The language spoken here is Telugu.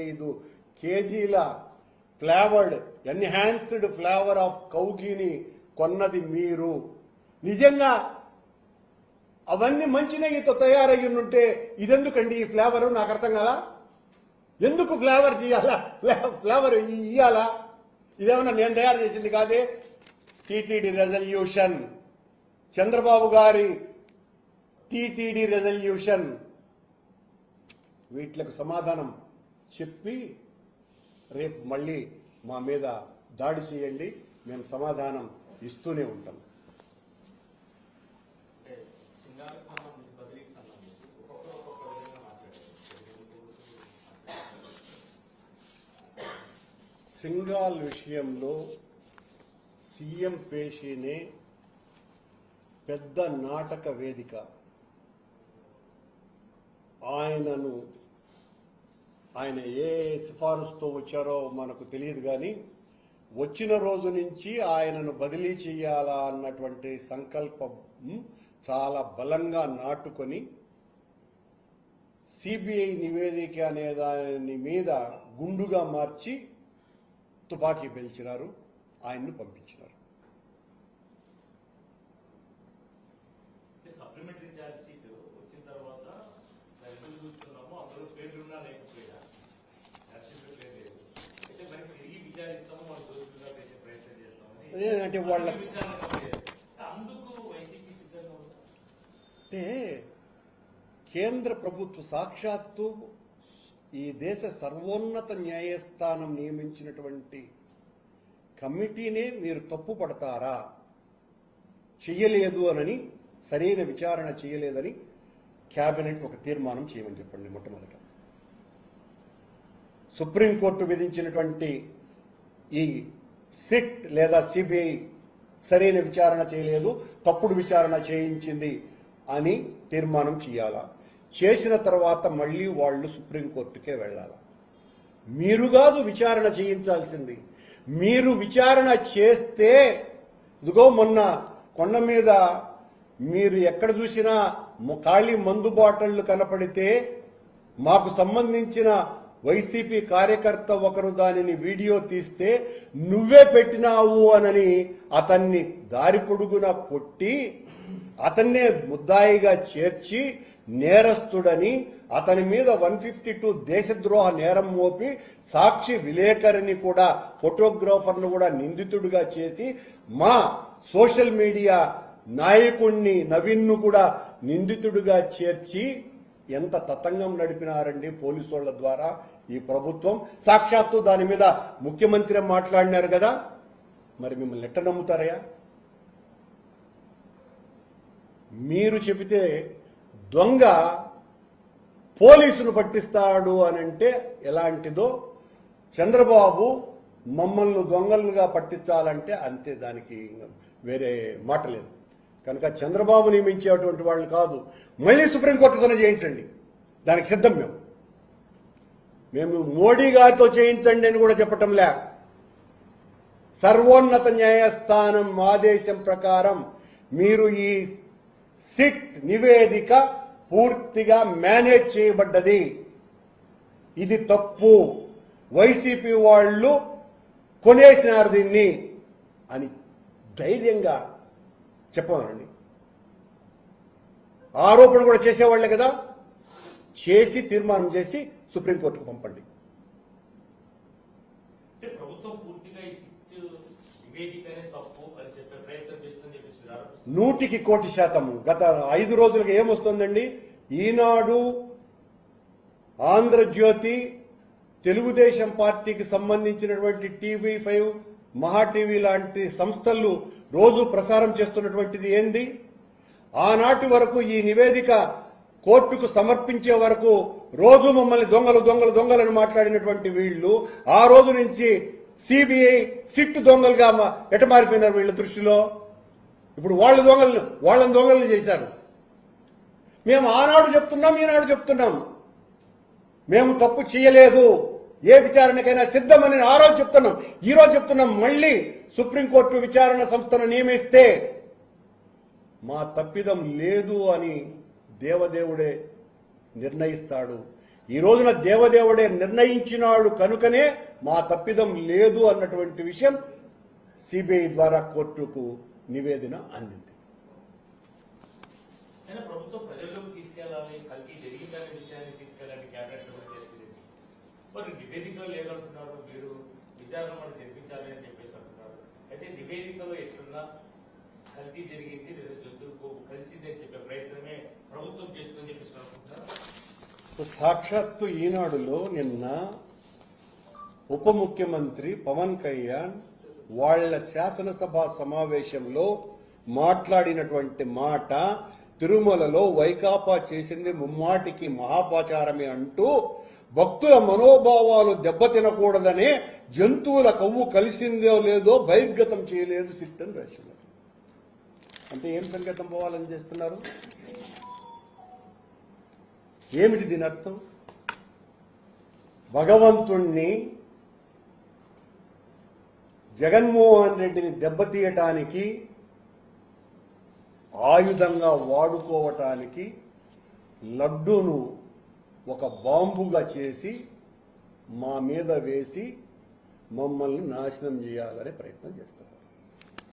5 కేజీల ఫ్లేవర్డ్ ఎన్హాన్స్డ్ ఫ్లేవర్ ఆఫ్ కౌగిని కొన్నది మీరు. నిజంగా అవన్నీ మంచి నెయ్యితో తయారయ్యి ఉంటే ఇదెందుకండి ఈ ఫ్లేవరు? నాకు అర్థం కాలా. ఎందుకు ఫ్లేవర్ చేయాలా? ఫ్లేవర్ ఇయ్యాలా? ఇదేమన్నా నేను తయారు చేసింది కాదే. టీటీడీ రెజల్యూషన్, చంద్రబాబు గారి టీటీడీ రెజల్యూషన్. వీటికి సమాధానం చెప్పి రేపు మళ్ళీ మా మీద దాడి చేయండి, మేము సమాధానం ఇస్తూనే ఉంటాం. సింగాల్ విషయంలో సీఎం పేషీనే పెద్ద నాటక వేదిక. ఆయన ఏ సిఫారసుతో వచ్చారో మనకు తెలియదు, కానీ వచ్చిన రోజు నుంచి ఆయనను బదిలీ చేయాలా అన్నటువంటి సంకల్పం చాలా బలంగా నాటుకొని సిబిఐ నివేదిక అనే దాని మీద గుండుగా మార్చి తుపాకీ పేల్చినారు, ఆయన్ను పంపించినారు. సప్లిమెంటరీ ఛార్జ్ షీట్ వచ్చిన తర్వాత చూస్తున్నాము, అందులో పేర్లున్నా లేకపోయినా ఛార్జ్ షీట్ పేరు లేదు. అయితే మరి తిరిగి విచారిస్తాము, మన దోషులుగా పెట్టే ప్రయత్నం చేస్తామని అంటే వాళ్ళ అందుకు వైసీపీ సిద్ధంగా ఉంటారు. అంటే కేంద్ర ప్రభుత్వ సాక్షాత్తు ఈ దేశ సర్వోన్నత న్యాయస్థానం నియమించినటువంటి కమిటీనే మీరు తప్పు పడతారా? చెయ్యలేదు అని, సరైన విచారణ చేయలేదని కేబినెట్ ఒక తీర్మానం చేయమని చెప్పండి. మొట్టమొదట సుప్రీంకోర్టు విధించినటువంటి ఈ సిట్ లేదా సిబిఐ సరైన విచారణ చేయలేదు, తప్పుడు విచారణ చేయించింది అని తీర్మానం చేయాలా. చేసిన తర్వాత మళ్ళీ వాళ్ళు సుప్రీంకోర్టుకే వెళ్ళాలి. మీరు కాదు విచారణ చేయించాల్సింది. మీరు విచారణ చేస్తే, ఇదిగో మొన్న కొండ మీద మీరు ఎక్కడ చూసినా ఖాళీ మందు బాటళ్లు కనపడితే మాకు సంబంధించిన వైసీపీ కార్యకర్త ఒకరు దానిని వీడియో తీస్తే నువ్వే పెట్టినావు అనని అతన్ని దారి పొడుగున కొట్టి అతన్నే ముద్దాయిగా చేర్చి నేరస్తుడని అతని మీద 152 దేశద్రోహ నేరం మోపి సాక్షి విలేకరిని కూడా, ఫోటోగ్రాఫర్ను కూడా నిందితుడిగా చేసి మా సోషల్ మీడియా నాయకుణ్ణి నవీన్ను కూడా నిందితుడిగా చేర్చి ఎంత తతంగం నడిపినారండి పోలీసుల ద్వారా ఈ ప్రభుత్వం. సాక్షాత్తు దాని మీద ముఖ్యమంత్రి మాట్లాడినారు కదా, మరి మిమ్మల్ని ఎట్ట నమ్ముతారయ్యా? మీరు చెబితే దొంగ పోలీసును పట్టిస్తాడు అనంటే ఎలాంటిదో, చంద్రబాబు మమ్మల్ని దొంగలుగా పట్టించాలంటే అంతే, దానికి వేరే మాట లేదు. కనుక చంద్రబాబు నియమించేటువంటి వాళ్ళు కాదు, మళ్ళీ సుప్రీంకోర్టుతోనే చేయించండి, దానికి సిద్ధం. మేము మోడీ గారితో చేయించండి అని కూడా చెప్పటంలే. సర్వోన్నత న్యాయస్థానం ఆదేశం ప్రకారం మీరు ఈ సిట్ నివేదిక పూర్తిగా మేనేజ్ చేయబడ్డది, ఇది తప్పు, వైసీపీ వాళ్ళు కొనేసినారు దీన్ని అని ధైర్యంగా చెప్పమనండి. ఆరోపణ కూడా చేసేవాళ్లే కదా, చేసి తీర్మానం చేసి సుప్రీంకోర్టుకు పంపండి. ప్రభుత్వం పూర్తిగా ఈ సిట్ నివేదికనే తప్పు అని చెప్పే ప్రయత్నం చేస్తుందని చెప్పేసి 100% గత 5 రోజులుగా ఏమొస్తుందండి? ఈనాడు, ఆంధ్రజ్యోతి, తెలుగుదేశం పార్టీకి సంబంధించినటువంటి TV5, మహా టీవీ లాంటి సంస్థలు రోజు ప్రసారం చేస్తున్నటువంటిది ఏంది? ఆనాటి వరకు ఈ నివేదిక కోర్టుకు సమర్పించే వరకు రోజు మమ్మల్ని దొంగలు దొంగలు దొంగలను మాట్లాడినటువంటి వీళ్లు ఆ రోజు నుంచి సిబిఐ సిట్ దొంగలుగా ఎట మారిపోయినారు వీళ్ళ దృష్టిలో. ఇప్పుడు వాళ్ళని దొంగలను చేశారు. మేము ఆనాడు చెప్తున్నాం, ఈనాడు చెప్తున్నాం, మేము తప్పు చేయలేదు, ఏ విచారణకైనా సిద్ధమని ఆ రోజు చెప్తున్నాం, ఈ రోజు చెప్తున్నాం. మళ్ళీ సుప్రీంకోర్టు విచారణ సంస్థను నియమిస్తే మా తప్పిదం లేదు అని దేవదేవుడే నిర్ణయిస్తాడు. ఈ రోజున దేవదేవుడే నిర్ణయించినాడు కనుకనే మా తప్పిదం లేదు అన్నటువంటి విషయం సిబిఐ ద్వారా కోర్టుకు నివేదన అందింది. అయినా ప్రభుత్వం ప్రజల్లోకి తీసుకెళ్లాలి, కల్తీ జరిగిందనే విషయాన్ని తీసుకెళ్ళాలి, క్యాబినెట్ లో చేసింది. మరి నివేదికలో లేదంటున్నారు, మీరు విచారణ మనం జరిపించాలి అని చెప్పేసి అంటున్నారు. అయితే నివేదికలో ఎట్లున్నా కల్తీ జరిగింది లేదా జంతువులకు కలిసిందని చెప్పే ప్రయత్నమే ప్రభుత్వం చేస్తుందని చెప్పేసి అనుకుంటున్నారు. సాక్షాత్తు ఈనాడులో నిన్న ఉప ముఖ్యమంత్రి పవన్ కళ్యాణ్ వాళ్ల శాసనసభ సమావేశంలో మాట్లాడినటువంటి మాట, తిరుమలలో వైకాపా చేసింది ముమ్మాటికి మహాపాచారమే అంటూ భక్తుల మనోభావాలు దెబ్బతినకూడదనే జంతువుల కొవ్వు కలిసిందో లేదో బహిర్గతం చేయలేదు సిట్ అని రాసినారు. అంటే ఏం సంకేతం పోవాలని చేస్తున్నారు? ఏమిటి దీని అర్థం? భగవంతుణ్ణి, జగన్మోహన్ రెడ్డిని దెబ్బతీయటానికి, ఆయుధంగా వాడుకోవటానికి లడ్డూను ఒక బాంబుగా చేసి మా మీద వేసి మమ్మల్ని నాశనం చేయాలనే ప్రయత్నం చేస్తారు.